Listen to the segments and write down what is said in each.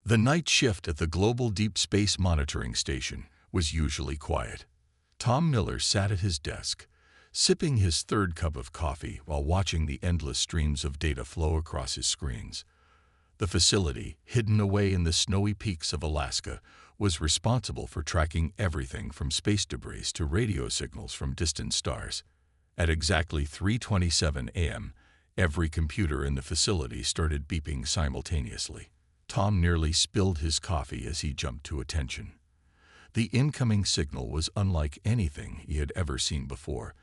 The night shift at the Global Deep Space Monitoring Station was usually quiet. Tom Miller sat at his desk, sipping his third cup of coffee while watching the endless streams of data flow across his screens. The facility, hidden away in the snowy peaks of Alaska, was responsible for tracking everything from space debris to radio signals from distant stars. At exactly 3:27 a.m., every computer in the facility started beeping simultaneously. Tom nearly spilled his coffee as he jumped to attention. The incoming signal was unlike anything he had ever seen before,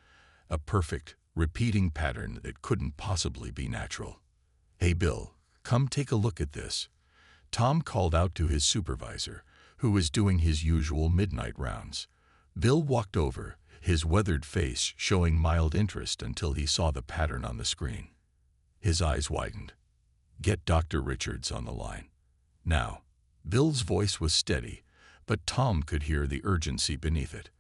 a perfect, repeating pattern that couldn't possibly be natural. "Hey Bill, come take a look at this," Tom called out to his supervisor, who was doing his usual midnight rounds. Bill walked over, his weathered face showing mild interest until he saw the pattern on the screen. His eyes widened. "Get Dr. Richards on the line now." Bill's voice was steady, but Tom could hear the urgency beneath it.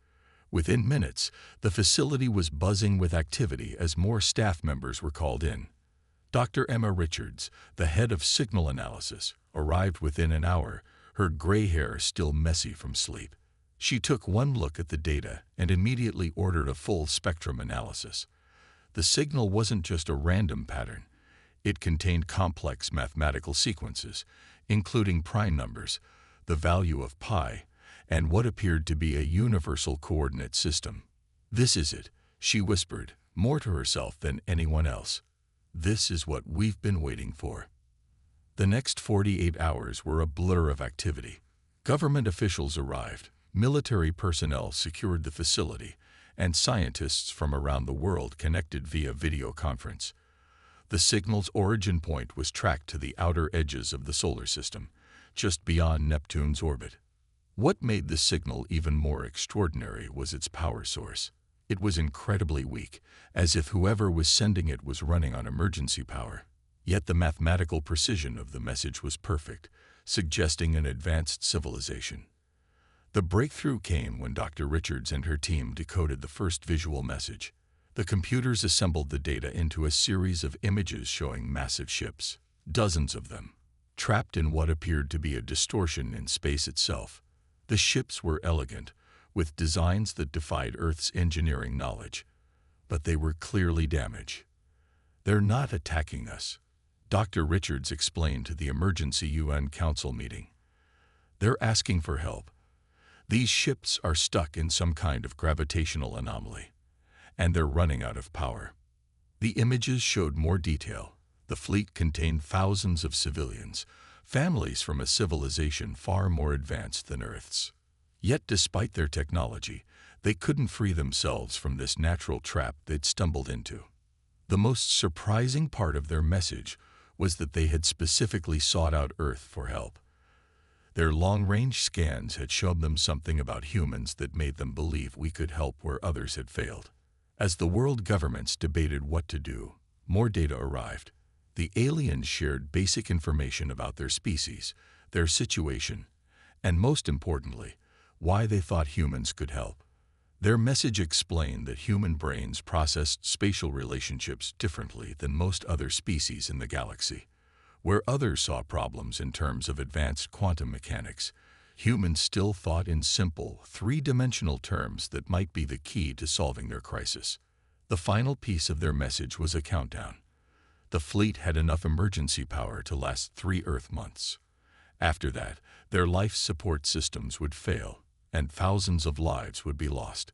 Within minutes, the facility was buzzing with activity as more staff members were called in. Dr. Emma Richards, the head of signal analysis, arrived within an hour, her gray hair still messy from sleep. She took one look at the data and immediately ordered a full spectrum analysis. The signal wasn't just a random pattern. It contained complex mathematical sequences, including prime numbers, the value of pi, and what appeared to be a universal coordinate system. "This is it," she whispered, more to herself than anyone else. "This is what we've been waiting for." The next 48 hours were a blur of activity. Government officials arrived, military personnel secured the facility, and scientists from around the world connected via video conference. The signal's origin point was tracked to the outer edges of the solar system, just beyond Neptune's orbit. What made the signal even more extraordinary was its power source. It was incredibly weak, as if whoever was sending it was running on emergency power. Yet the mathematical precision of the message was perfect, suggesting an advanced civilization. The breakthrough came when Dr. Richards and her team decoded the first visual message. The computers assembled the data into a series of images showing massive ships, dozens of them, trapped in what appeared to be a distortion in space itself. The ships were elegant, with designs that defied Earth's engineering knowledge, but they were clearly damaged. "They're not attacking us," Dr. Richards explained to the emergency UN Council meeting. "They're asking for help. These ships are stuck in some kind of gravitational anomaly, and they're running out of power." The images showed more detail. The fleet contained thousands of civilians, families from a civilization far more advanced than Earth's. Yet despite their technology, they couldn't free themselves from this natural trap they'd stumbled into. The most surprising part of their message was that they had specifically sought out Earth for help. Their long-range scans had shown them something about humans that made them believe we could help where others had failed. As the world governments debated what to do, more data arrived. The aliens shared basic information about their species, their situation, and most importantly, why they thought humans could help. Their message explained that human brains processed spatial relationships differently than most other species in the galaxy. Where others saw problems in terms of advanced quantum mechanics, humans still thought in simple, three-dimensional terms that might be the key to solving their crisis. The final piece of their message was a countdown. The fleet had enough emergency power to last 3 Earth months. After that, their life support systems would fail, and thousands of lives would be lost.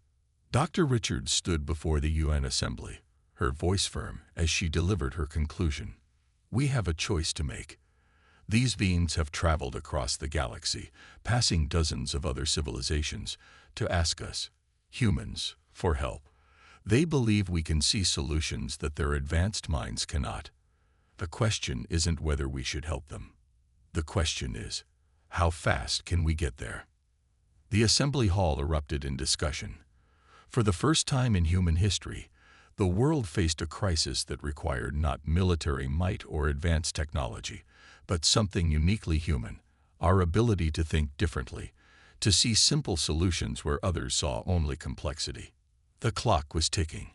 Dr. Richards stood before the UN Assembly, her voice firm as she delivered her conclusion. "We have a choice to make. These beings have traveled across the galaxy, passing dozens of other civilizations, to ask us, humans, for help. They believe we can see solutions that their advanced minds cannot. The question isn't whether we should help them. The question is, how fast can we get there?" The assembly hall erupted in discussion. For the first time in human history, the world faced a crisis that required not military might or advanced technology, but something uniquely human, our ability to think differently, to see simple solutions where others saw only complexity. The clock was ticking.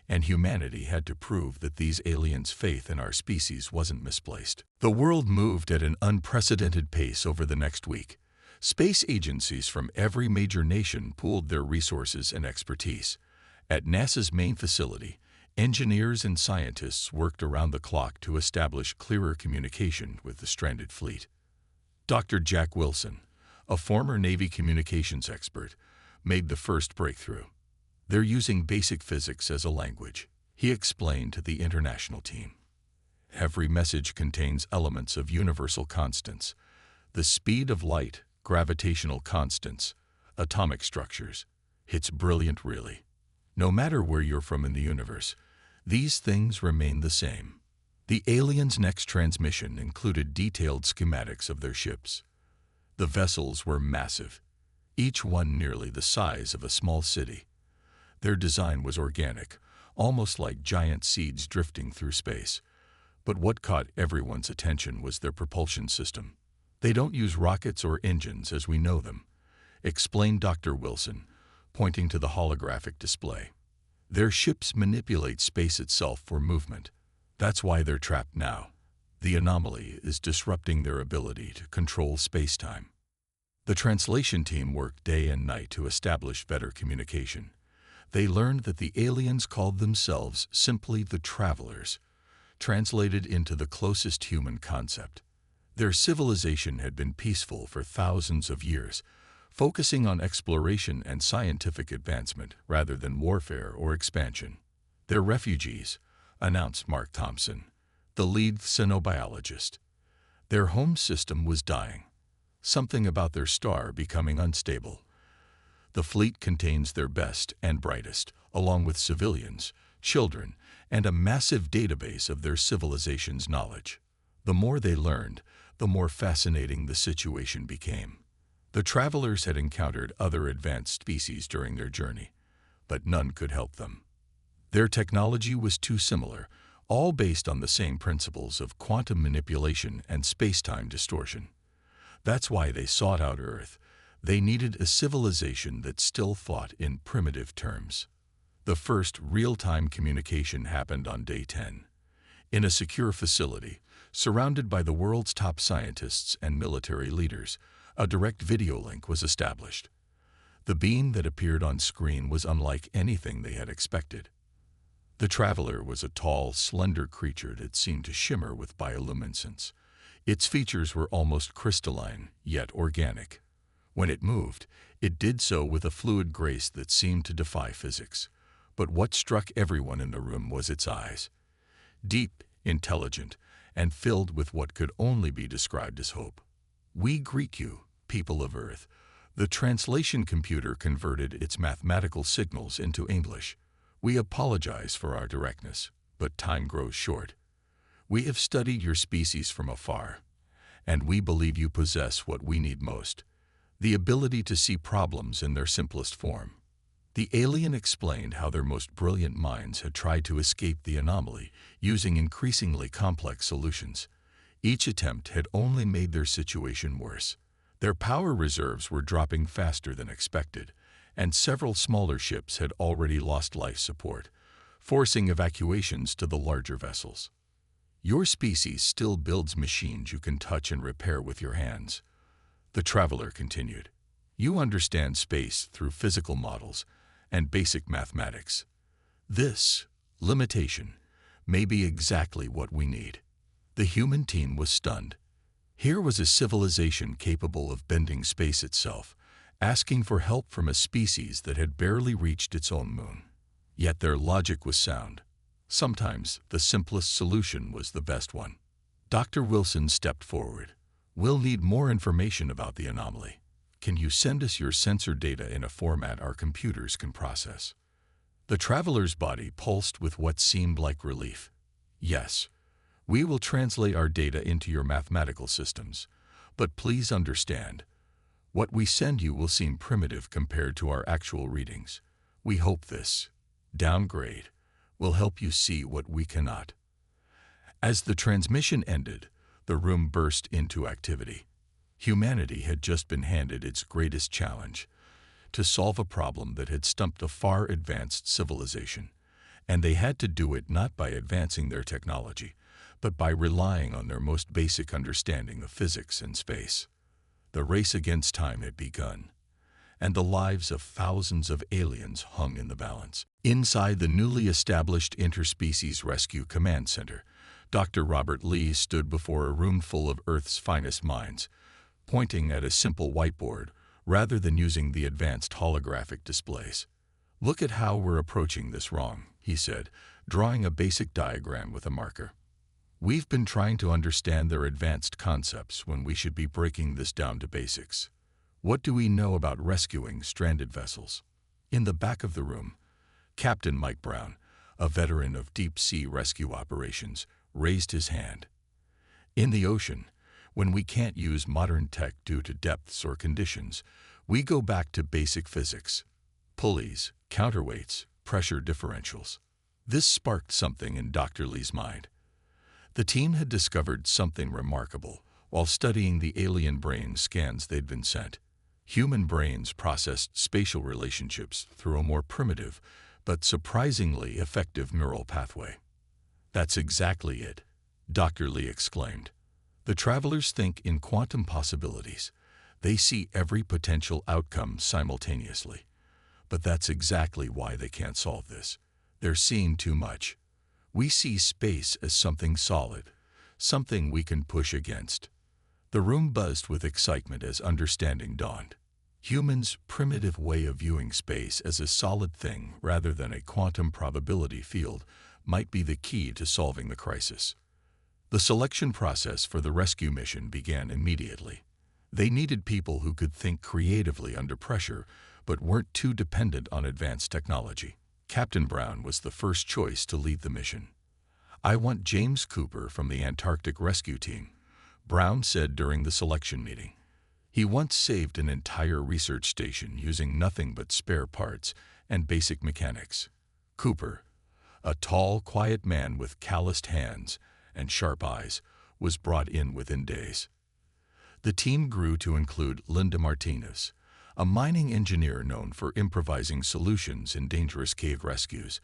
and humanity had to prove that these aliens' faith in our species wasn't misplaced. The world moved at an unprecedented pace over the next week. Space agencies from every major nation pooled their resources and expertise. At NASA's main facility, engineers and scientists worked around the clock to establish clearer communication with the stranded fleet. Dr. Jack Wilson, a former Navy communications expert, made the first breakthrough. They're using basic physics as a language, he explained to the international team. Every message contains elements of universal constants: the speed of light, gravitational constants, atomic structures. It's brilliant, really. No matter where you're from in the universe, these things remain the same. The aliens' next transmission included detailed schematics of their ships. The vessels were massive, each one nearly the size of a small city. Their design was organic, almost like giant seeds drifting through space. But what caught everyone's attention was their propulsion system. They don't use rockets or engines as we know them, explained Dr. Wilson, pointing to the holographic display. Their ships manipulate space itself for movement. That's why they're trapped now. The anomaly is disrupting their ability to control space-time. The translation team worked day and night to establish better communication. They learned that the aliens called themselves simply the Travelers, translated into the closest human concept. Their civilization had been peaceful for thousands of years, focusing on exploration and scientific advancement rather than warfare or expansion. They're refugees, announced Mark Thompson, the lead xenobiologist. Their home system was dying, something about their star becoming unstable. The fleet contains their best and brightest, along with civilians, children, and a massive database of their civilization's knowledge. The more they learned, the more fascinating the situation became. The travelers had encountered other advanced species during their journey, but none could help them. Their technology was too similar, all based on the same principles of quantum manipulation and space-time distortion. That's why they sought out Earth. They needed a civilization that still thought in primitive terms. The first real-time communication happened on day 10. In a secure facility, surrounded by the world's top scientists and military leaders, a direct video link was established. The beam that appeared on screen was unlike anything they had expected. The traveler was a tall, slender creature that seemed to shimmer with bioluminescence. Its features were almost crystalline, yet organic. When it moved, it did so with a fluid grace that seemed to defy physics. But what struck everyone in the room was its eyes. Deep, intelligent, and filled with what could only be described as hope. "We greet you, people of Earth." The translation computer converted its mathematical signals into English. "We apologize for our directness, but time grows short. We have studied your species from afar, and we believe you possess what we need most: the ability to see problems in their simplest form." The alien explained how their most brilliant minds had tried to escape the anomaly using increasingly complex solutions. Each attempt had only made their situation worse. Their power reserves were dropping faster than expected, and several smaller ships had already lost life support, forcing evacuations to the larger vessels. "Your species still builds machines you can touch and repair with your hands," the traveler continued. "You understand space through physical models and basic mathematics. This limitation may be exactly what we need." The human team was stunned. Here was a civilization capable of bending space itself, asking for help from a species that had barely reached its own moon. Yet their logic was sound. Sometimes the simplest solution was the best one. Dr. Wilson stepped forward. "We'll need more information about the anomaly. Can you send us your sensor data in a format our computers can process?" The traveler's body pulsed with what seemed like relief. "Yes, we will translate our data into your mathematical systems, but please understand, what we send you will seem primitive compared to our actual readings. We hope this downgrade will help you see what we cannot." As the transmission ended, the room burst into activity. Humanity had just been handed its greatest challenge: to solve a problem that had stumped a far-advanced civilization. And they had to do it not by advancing their technology, but by relying on their most basic understanding of physics and space. The race against time had begun, and the lives of thousands of aliens hung in the balance. Inside the newly established Interspecies Rescue Command Center, Dr. Robert Lee stood before a room full of Earth's finest minds, pointing at a simple whiteboard rather than using the advanced holographic displays. "Look at how we're approaching this wrong," he said, drawing a basic diagram with a marker. "We've been trying to understand their advanced concepts when we should be breaking this down to basics. What do we know about rescuing stranded vessels?" In the back of the room, Captain Mike Brown, a veteran of deep-sea rescue operations, raised his hand. "In the ocean, when we can't use modern tech due to depths or conditions, we go back to basic physics: pulleys, counterweights, pressure differentials." This sparked something in Dr. Lee's mind. The team had discovered something remarkable while studying the alien brain scans they'd been sent. Human brains processed spatial relationships through a more primitive but surprisingly effective neural pathway. "That's exactly it," Dr. Lee exclaimed. "The travelers think in quantum possibilities. They see every potential outcome simultaneously. But that's exactly why they can't solve this. They're seeing too much. We see space as something solid, something we can push against." The room buzzed with excitement as understanding dawned. Humans' primitive way of viewing space as a solid thing rather than a quantum probability field might be the key to solving the crisis. The selection process for the rescue mission began immediately. They needed people who could think creatively under pressure but weren't too dependent on advanced technology. Captain Brown was the first choice to lead the mission. "I want James Cooper from the Antarctic Rescue Team," Brown said during the selection meeting. He once saved an entire research station using nothing but spare parts and basic mechanics. Cooper, a tall, quiet man with calloused hands and sharp eyes, was brought in within days. The team grew to include Linda Martinez, a mining engineer known for improvising solutions in dangerous cave rescues,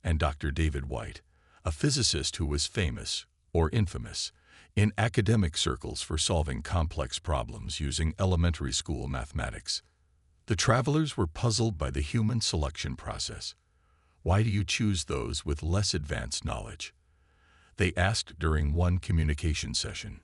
and Dr. David White, a physicist who was famous, or infamous, in academic circles for solving complex problems using elementary school mathematics. The travelers were puzzled by the human selection process. "Why do you choose those with less advanced knowledge?" they asked during one communication session.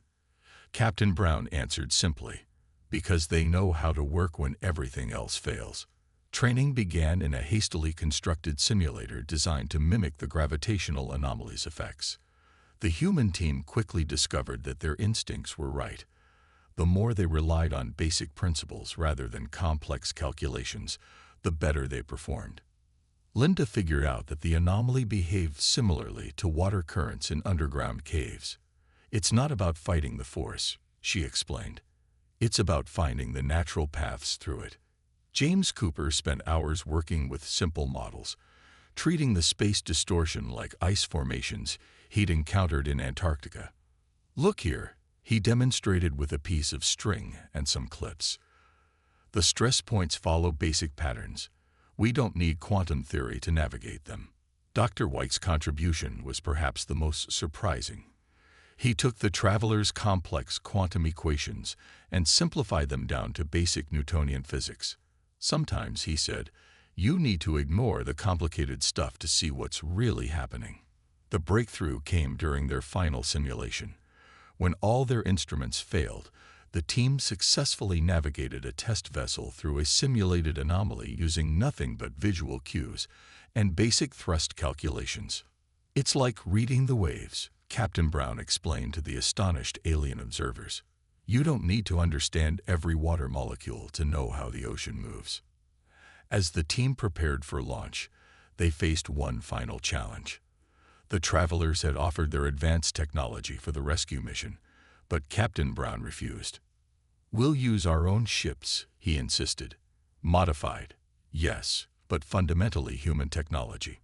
Captain Brown answered simply, "Because they know how to work when everything else fails." Training began in a hastily constructed simulator designed to mimic the gravitational anomalies effects. The human team quickly discovered that their instincts were right. The more they relied on basic principles rather than complex calculations, the better they performed. Linda figured out that the anomaly behaved similarly to water currents in underground caves. "It's not about fighting the force," she explained. "It's about finding the natural paths through it." James Cooper spent hours working with simple models, treating the space distortion like ice formations he'd encountered in Antarctica. "Look here," he demonstrated with a piece of string and some clips. "The stress points follow basic patterns. We don't need quantum theory to navigate them." Dr. White's contribution was perhaps the most surprising. He took the travelers' complex quantum equations and simplified them down to basic Newtonian physics. "Sometimes," he said, "you need to ignore the complicated stuff to see what's really happening." The breakthrough came during their final simulation. When all their instruments failed, the team successfully navigated a test vessel through a simulated anomaly using nothing but visual cues and basic thrust calculations. "It's like reading the waves," Captain Brown explained to the astonished alien observers. "You don't need to understand every water molecule to know how the ocean moves." As the team prepared for launch, they faced one final challenge. The travelers had offered their advanced technology for the rescue mission, but Captain Brown refused. "We'll use our own ships," he insisted. "Modified, yes, but fundamentally human technology.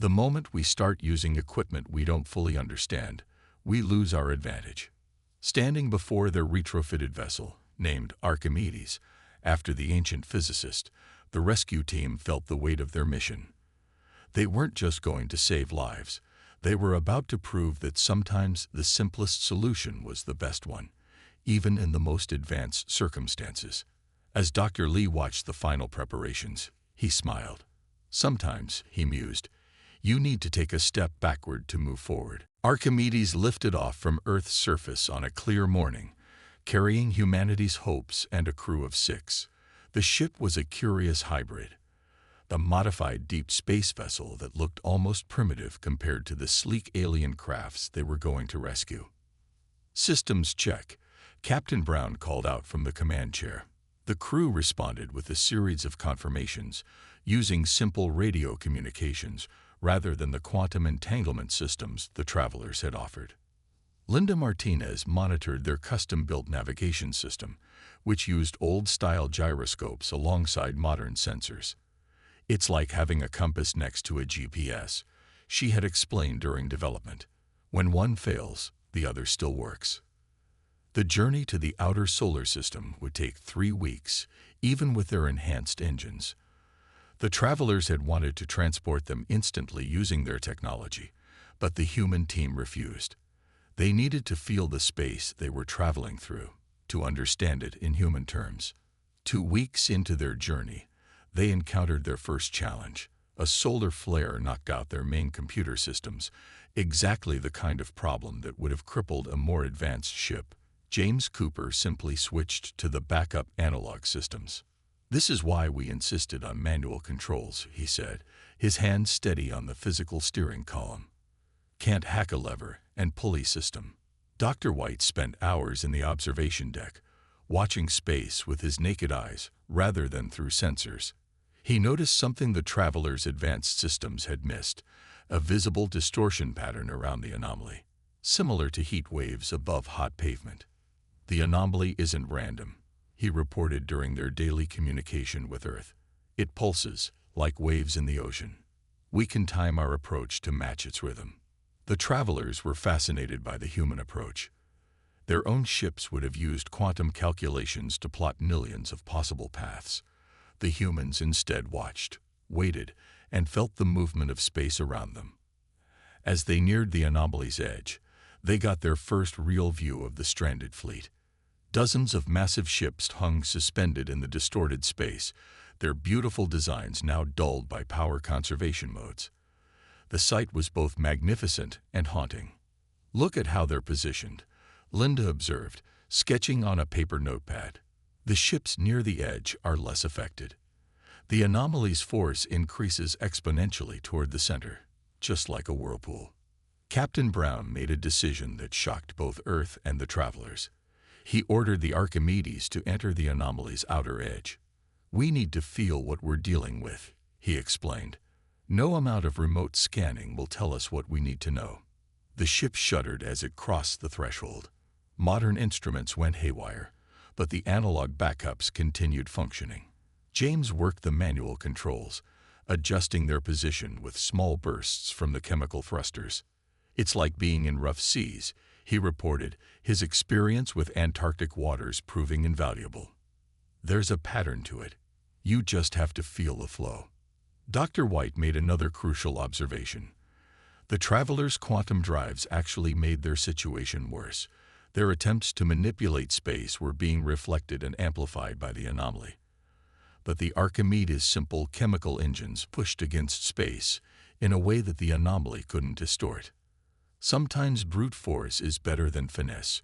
The moment we start using equipment we don't fully understand, we lose our advantage." Standing before their retrofitted vessel, named Archimedes, after the ancient physicist, the rescue team felt the weight of their mission. They weren't just going to save lives. They were about to prove that sometimes the simplest solution was the best one, even in the most advanced circumstances. As Dr. Lee watched the final preparations, he smiled. Sometimes, he mused, you need to take a step backward to move forward. Archimedes lifted off from Earth's surface on a clear morning, carrying humanity's hopes and a crew of 6. The ship was a curious hybrid, a modified deep space vessel that looked almost primitive compared to the sleek alien crafts they were going to rescue. Systems check, Captain Brown called out from the command chair. The crew responded with a series of confirmations, using simple radio communications rather than the quantum entanglement systems the travelers had offered. Linda Martinez monitored their custom-built navigation system, which used old-style gyroscopes alongside modern sensors. It's like having a compass next to a GPS, she had explained during development. When one fails, the other still works. The journey to the outer solar system would take 3 weeks, even with their enhanced engines. The travelers had wanted to transport them instantly using their technology, but the human team refused. They needed to feel the space they were traveling through, to understand it in human terms. 2 weeks into their journey, they encountered their first challenge. A solar flare knocked out their main computer systems, exactly the kind of problem that would have crippled a more advanced ship. James Cooper simply switched to the backup analog systems. This is why we insisted on manual controls, he said, his hand steady on the physical steering column. Can't hack a lever and pulley system. Dr. White spent hours in the observation deck, watching space with his naked eyes rather than through sensors. He noticed something the travelers' advanced systems had missed, a visible distortion pattern around the anomaly, similar to heat waves above hot pavement. The anomaly isn't random, he reported during their daily communication with Earth. It pulses, like waves in the ocean. We can time our approach to match its rhythm. The travelers were fascinated by the human approach. Their own ships would have used quantum calculations to plot millions of possible paths. The humans instead watched, waited, and felt the movement of space around them. As they neared the anomaly's edge, they got their first real view of the stranded fleet. Dozens of massive ships hung suspended in the distorted space, their beautiful designs now dulled by power conservation modes. The sight was both magnificent and haunting. Look at how they're positioned, Linda observed, sketching on a paper notepad. The ships near the edge are less affected. The anomaly's force increases exponentially toward the center, just like a whirlpool. Captain Brown made a decision that shocked both Earth and the travelers. He ordered the Archimedes to enter the anomaly's outer edge. We need to feel what we're dealing with, he explained. No amount of remote scanning will tell us what we need to know. The ship shuddered as it crossed the threshold. Modern instruments went haywire, but the analog backups continued functioning. James worked the manual controls, adjusting their position with small bursts from the chemical thrusters. It's like being in rough seas, he reported, his experience with Antarctic waters proving invaluable. There's a pattern to it. You just have to feel the flow. Dr. White made another crucial observation. The travelers' quantum drives actually made their situation worse. Their attempts to manipulate space were being reflected and amplified by the anomaly. But the Archimedes' simple chemical engines pushed against space in a way that the anomaly couldn't distort. Sometimes brute force is better than finesse,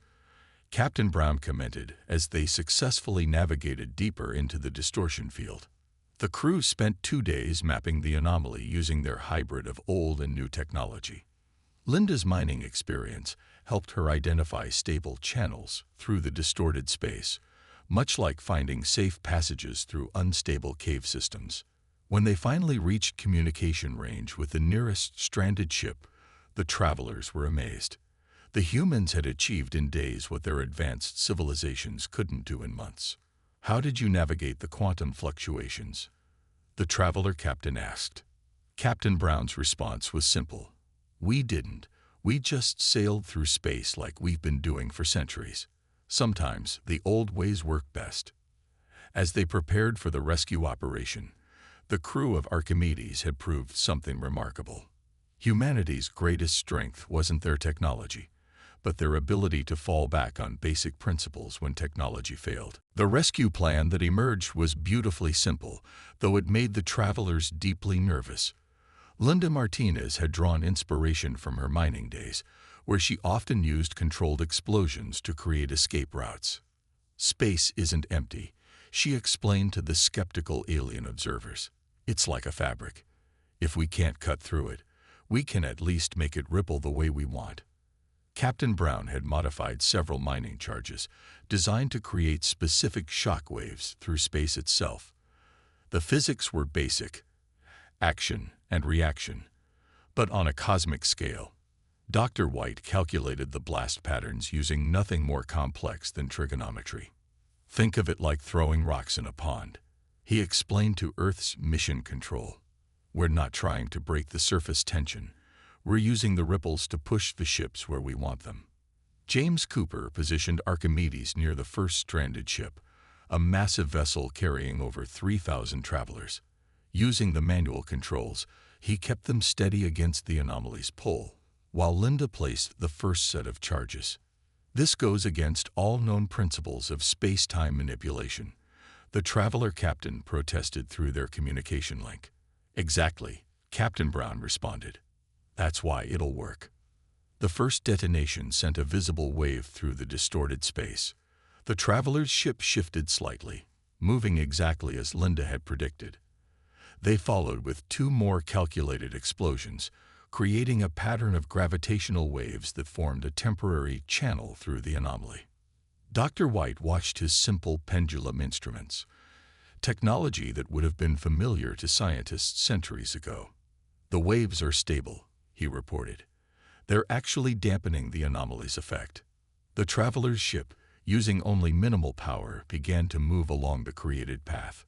Captain Brown commented as they successfully navigated deeper into the distortion field. The crew spent 2 days mapping the anomaly using their hybrid of old and new technology. Linda's mining experience helped her identify stable channels through the distorted space, much like finding safe passages through unstable cave systems. When they finally reached communication range with the nearest stranded ship, the travelers were amazed. The humans had achieved in days what their advanced civilizations couldn't do in months. How did you navigate the quantum fluctuations? The traveler captain asked. Captain Brown's response was simple. We didn't. We just sailed through space like we've been doing for centuries. Sometimes the old ways work best. As they prepared for the rescue operation, The crew of Archimedes had proved something remarkable. Humanity's greatest strength wasn't their technology, but their ability to fall back on basic principles when technology failed. The rescue plan that emerged was beautifully simple, though it made the travelers deeply nervous. Linda Martinez had drawn inspiration from her mining days, where she often used controlled explosions to create escape routes. Space isn't empty, she explained to the skeptical alien observers. It's like a fabric. If we can't cut through it, we can at least make it ripple the way we want. Captain Brown had modified several mining charges, designed to create specific shock waves through space itself. The physics were basic: action and reaction, but on a cosmic scale. Dr. White calculated the blast patterns using nothing more complex than trigonometry. Think of it like throwing rocks in a pond, he explained to Earth's mission control. We're not trying to break the surface tension. We're using the ripples to push the ships where we want them. James Cooper positioned Archimedes near the first stranded ship, a massive vessel carrying over 3,000 travelers. Using the manual controls, he kept them steady against the anomaly's pull, while Linda placed the first set of charges. This goes against all known principles of space-time manipulation, the traveler captain protested through their communication link. Exactly, Captain Brown responded. That's why it'll work. The first detonation sent a visible wave through the distorted space. The traveler's ship shifted slightly, moving exactly as Linda had predicted. They followed with 2 more calculated explosions, creating a pattern of gravitational waves that formed a temporary channel through the anomaly. Dr. White watched his simple pendulum instruments, technology that would have been familiar to scientists centuries ago. The waves are stable, he reported. They're actually dampening the anomaly's effect. The traveler's ship, using only minimal power, began to move along the created path.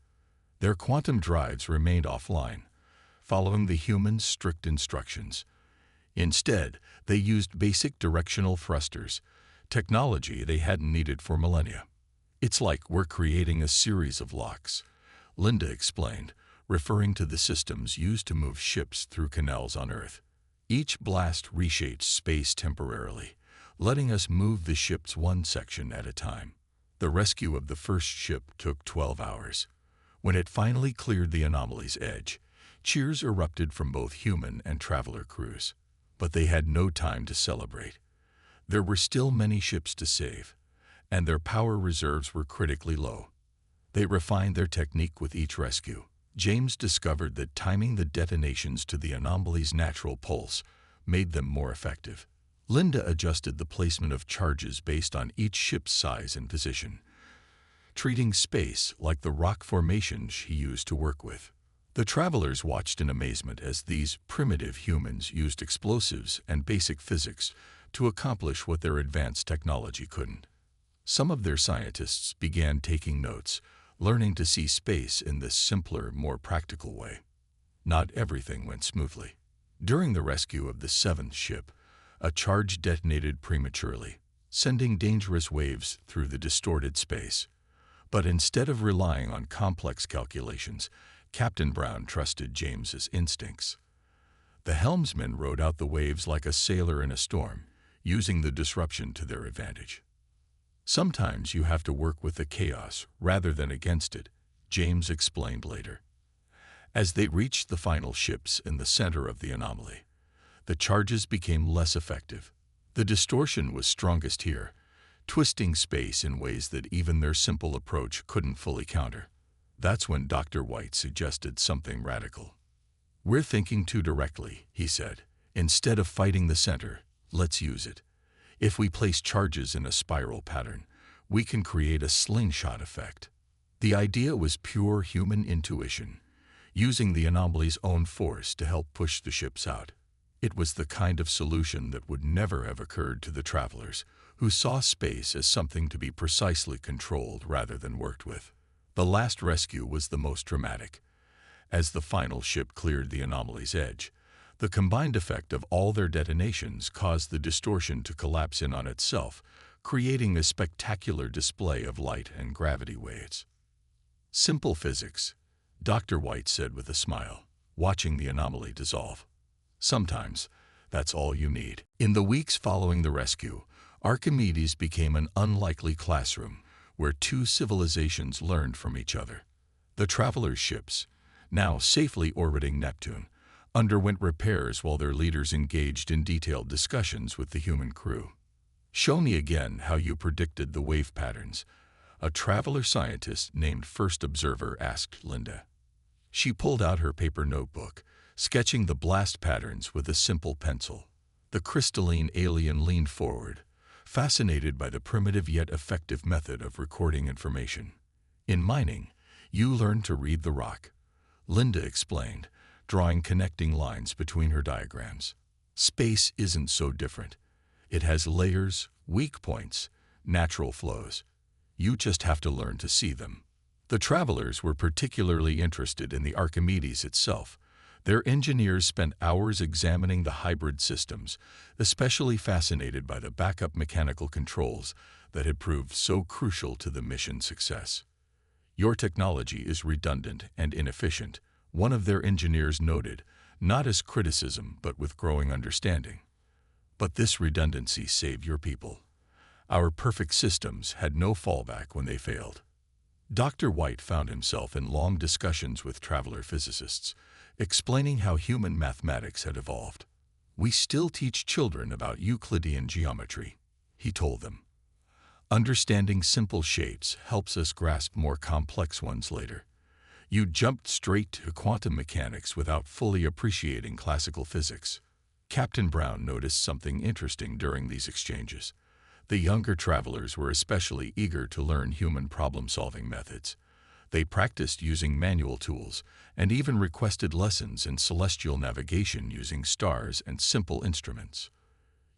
Their quantum drives remained offline, following the humans' strict instructions. Instead, they used basic directional thrusters, technology they hadn't needed for millennia. It's like we're creating a series of locks, Linda explained, referring to the systems used to move ships through canals on Earth. Each blast reshaped space temporarily, letting us move the ships one section at a time. The rescue of the first ship took 12 hours. When it finally cleared the anomaly's edge, cheers erupted from both human and traveler crews. But they had no time to celebrate. There were still many ships to save, and their power reserves were critically low. They refined their technique with each rescue. James discovered that timing the detonations to the anomaly's natural pulse made them more effective. Linda adjusted the placement of charges based on each ship's size and position, treating space like the rock formations she used to work with. The travelers watched in amazement as these primitive humans used explosives and basic physics to accomplish what their advanced technology couldn't. Some of their scientists began taking notes, learning to see space in this simpler, more practical way. Not everything went smoothly. During the rescue of the 7th ship, a charge detonated prematurely, sending dangerous waves through the distorted space. But instead of relying on complex calculations, Captain Brown trusted James's instincts. The helmsman rode out the waves like a sailor in a storm, using the disruption to their advantage. Sometimes you have to work with the chaos rather than against it, James explained later. As they reached the final ships in the center of the anomaly, the charges became less effective. The distortion was strongest here, twisting space in ways that even their simple approach couldn't fully counter. That's when Dr. White suggested something radical. We're thinking too directly, he said. Instead of fighting the center, let's use it. If we place charges in a spiral pattern, we can create a slingshot effect. The idea was pure human intuition, using the anomaly's own force to help push the ships out. It was the kind of solution that would never have occurred to the travelers, who saw space as something to be precisely controlled rather than worked with. The last rescue was the most dramatic. As the final ship cleared the anomaly's edge, the combined effect of all their detonations caused the distortion to collapse in on itself, creating a spectacular display of light and gravity waves. Simple physics, Dr. White said with a smile, watching the anomaly dissolve. Sometimes, that's all you need. In the weeks following the rescue, Archimedes became an unlikely classroom where two civilizations learned from each other. The travelers' ships, now safely orbiting Neptune, underwent repairs while their leaders engaged in detailed discussions with the human crew. "Show me again how you predicted the wave patterns," a traveler scientist named First Observer asked Linda. She pulled out her paper notebook, sketching the blast patterns with a simple pencil. The crystalline alien leaned forward, fascinated by the primitive yet effective method of recording information. "In mining, you learn to read the rock," Linda explained, drawing connecting lines between her diagrams. "Space isn't so different. It has layers, weak points, natural flows. You just have to learn to see them." The travelers were particularly interested in the Archimedes itself. Their engineers spent hours examining the hybrid systems, especially fascinated by the backup mechanical controls that had proved so crucial to the mission's success. "Your technology is redundant and inefficient," one of their engineers noted, not as criticism but with growing understanding. "But this redundancy saved your people. Our perfect systems had no fallback when they failed." Dr. White found himself in long discussions with traveler physicists, explaining how human mathematics had evolved. "We still teach children about Euclidean geometry," he told them. "Understanding simple shapes helps us grasp more complex ones later. You jumped straight to quantum mechanics without fully appreciating classical physics." Captain Brown noticed something interesting during these exchanges. The younger travelers were especially eager to learn human problem-solving methods. They practiced using manual tools and even requested lessons in celestial navigation using stars and simple instruments.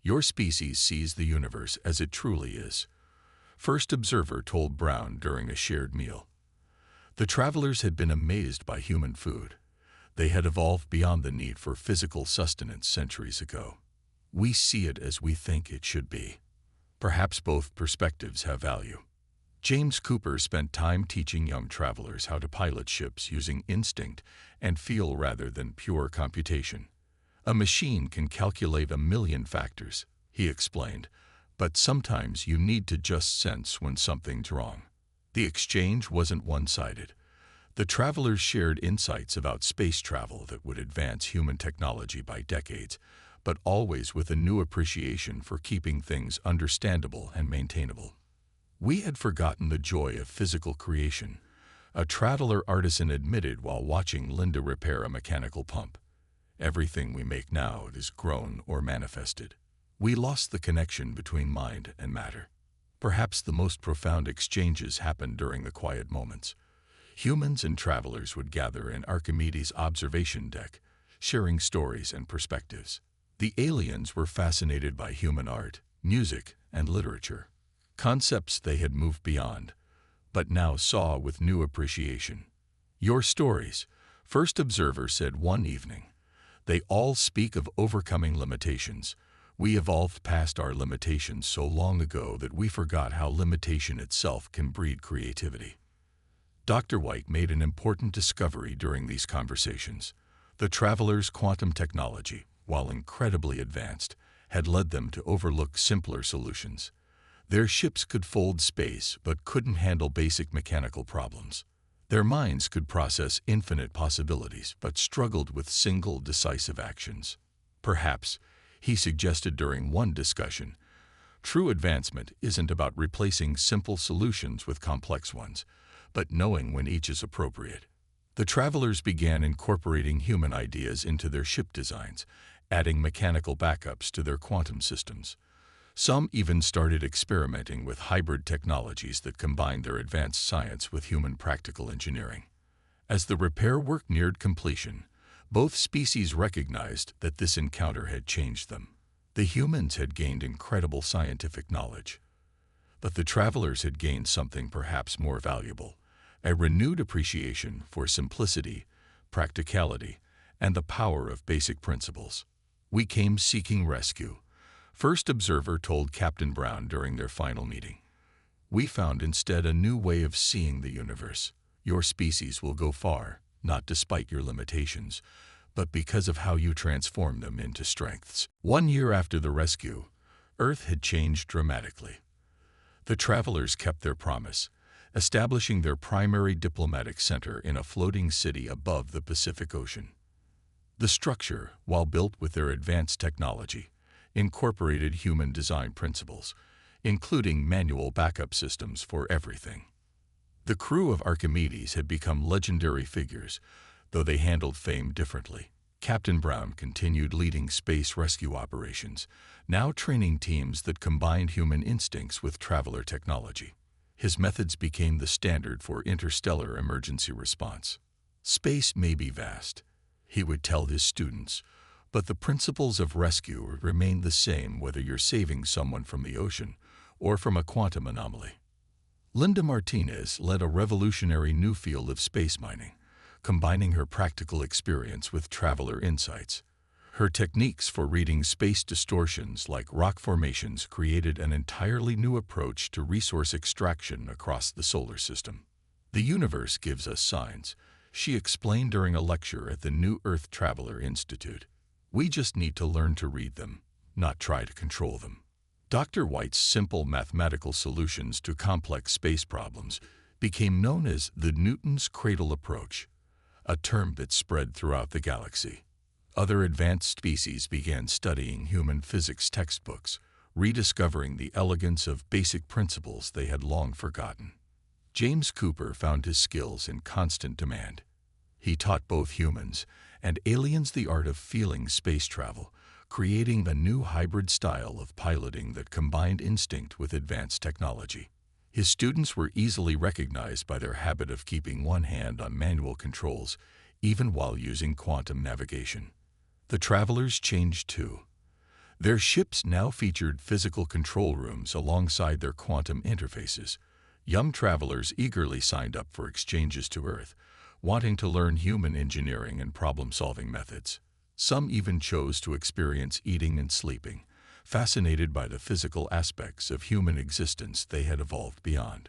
"Your species sees the universe as it truly is," First Observer told Brown during a shared meal. The travelers had been amazed by human food. They had evolved beyond the need for physical sustenance centuries ago. "We see it as we think it should be." Perhaps both perspectives have value. James Cooper spent time teaching young travelers how to pilot ships using instinct and feel rather than pure computation. "A machine can calculate 1,000,000 factors," he explained, "but sometimes you need to just sense when something's wrong." The exchange wasn't one-sided. The travelers shared insights about space travel that would advance human technology by decades, but always with a new appreciation for keeping things understandable and maintainable. "We had forgotten the joy of physical creation," a traveler artisan admitted while watching Linda repair a mechanical pump. "Everything we make now is grown or manifested. We lost the connection between mind and matter." Perhaps the most profound exchanges happened during the quiet moments. Humans and travelers would gather in Archimedes' observation deck, sharing stories and perspectives. The aliens were fascinated by human art, music, and literature, concepts they had moved beyond, but now saw with new appreciation. "Your stories," First Observer said one evening, "they all speak of overcoming limitations. We evolved past our limitations so long ago that we forgot how limitation itself can breed creativity." Dr. White made an important discovery during these conversations. The travelers' quantum technology, while incredibly advanced, had led them to overlook simpler solutions. Their ships could fold space but couldn't handle basic mechanical problems. Their minds could process infinite possibilities but struggled with single decisive actions. "Perhaps," he suggested during one discussion, "true advancement isn't about replacing simple solutions with complex ones, but knowing when each is appropriate." The travelers began incorporating human ideas into their ship designs, adding mechanical backups to their quantum systems. Some even started experimenting with hybrid technologies that combined their advanced science with human practical engineering. As the repair work neared completion, both species recognized that this encounter had changed them. The humans had gained incredible scientific knowledge, but the travelers had gained something perhaps more valuable: a renewed appreciation for simplicity, practicality, and the power of basic principles. "We came seeking rescue," First Observer told Captain Brown during their final meeting. "We found instead a new way of seeing the universe. Your species will go far, not despite your limitations, but because of how you transform them into strengths. 1 year after the rescue, Earth had changed dramatically. The travelers kept their promise, establishing their primary diplomatic center in a floating city above the Pacific Ocean. The structure, while built with their advanced technology, incorporated human design principles, including manual backup systems for everything. The crew of Archimedes had become legendary figures, though they handled fame differently. Captain Brown continued leading space rescue operations, now training teams that combined human instincts with traveler technology. His methods became the standard for interstellar emergency response. Space may be vast, he would tell his students, but the principles of rescue remain the same whether you're saving someone from the ocean or from a quantum anomaly. Linda Martinez led a revolutionary new field of space mining, combining her practical experience with traveler insights. Her techniques for reading space distortions like rock formations created an entirely new approach to resource extraction across the solar system. The universe gives us signs, she explained during a lecture at the New Earth Traveler Institute. We just need to learn to read them, not try to control them. Dr. White's simple mathematical solutions to complex space problems became known as the Newton's cradle approach, a term that spread throughout the galaxy. Other advanced species began studying human physics textbooks, rediscovering the elegance of basic principles they had long forgotten. James Cooper found his skills in constant demand. He taught both humans and aliens the art of feeling space travel, creating a new hybrid style of piloting that combined instinct with advanced technology. His students were easily recognized by their habit of keeping one hand on manual controls, even while using quantum navigation. The travelers changed too. Their ships now featured physical control rooms alongside their quantum interfaces. Young travelers eagerly signed up for exchanges to Earth, wanting to learn human engineering and problem-solving methods. Some even chose to experience eating and sleeping, fascinated by the physical aspects of human existence they had evolved beyond.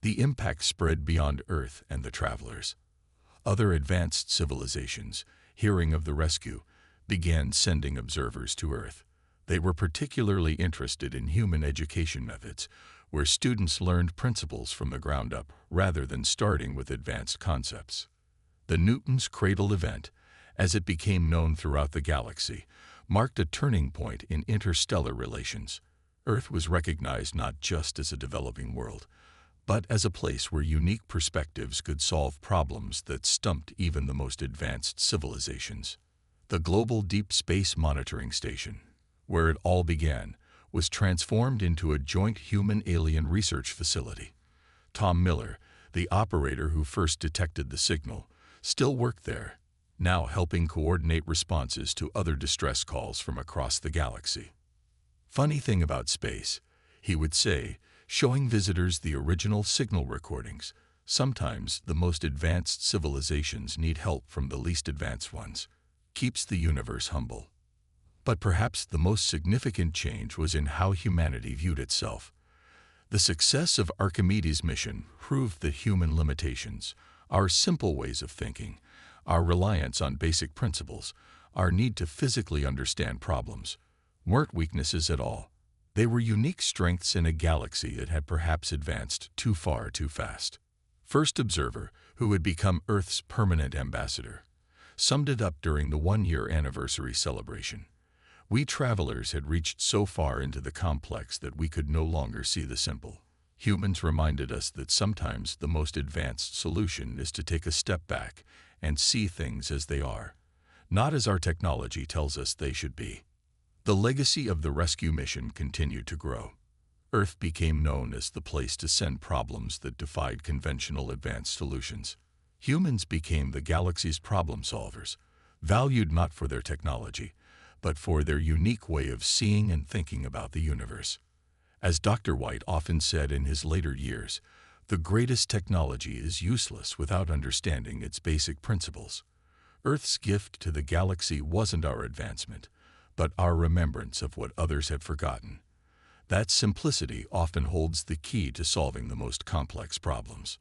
The impact spread beyond Earth and the travelers. Other advanced civilizations, hearing of the rescue, began sending observers to Earth. They were particularly interested in human education methods, where students learned principles from the ground up rather than starting with advanced concepts. The Newton's Cradle event, as it became known throughout the galaxy, marked a turning point in interstellar relations. Earth was recognized not just as a developing world, but as a place where unique perspectives could solve problems that stumped even the most advanced civilizations. The Global Deep Space Monitoring Station, where it all began, was transformed into a joint human-alien research facility. Tom Miller, the operator who first detected the signal, still worked there, now helping coordinate responses to other distress calls from across the galaxy. Funny thing about space, he would say, showing visitors the original signal recordings. Sometimes the most advanced civilizations need help from the least advanced ones. Keeps the universe humble. But perhaps the most significant change was in how humanity viewed itself. The success of Archimedes' mission proved that human limitations, our simple ways of thinking, our reliance on basic principles, our need to physically understand problems, weren't weaknesses at all. They were unique strengths in a galaxy that had perhaps advanced too far too fast. First Observer, who would become Earth's permanent ambassador, summed it up during the 1-year anniversary celebration. We travelers had reached so far into the complex that we could no longer see the simple. Humans reminded us that sometimes the most advanced solution is to take a step back and see things as they are, not as our technology tells us they should be. The legacy of the rescue mission continued to grow. Earth became known as the place to send problems that defied conventional advanced solutions. Humans became the galaxy's problem solvers, valued not for their technology, but for their unique way of seeing and thinking about the universe. As Dr. White often said in his later years, the greatest technology is useless without understanding its basic principles. Earth's gift to the galaxy wasn't our advancement, but our remembrance of what others had forgotten. That simplicity often holds the key to solving the most complex problems.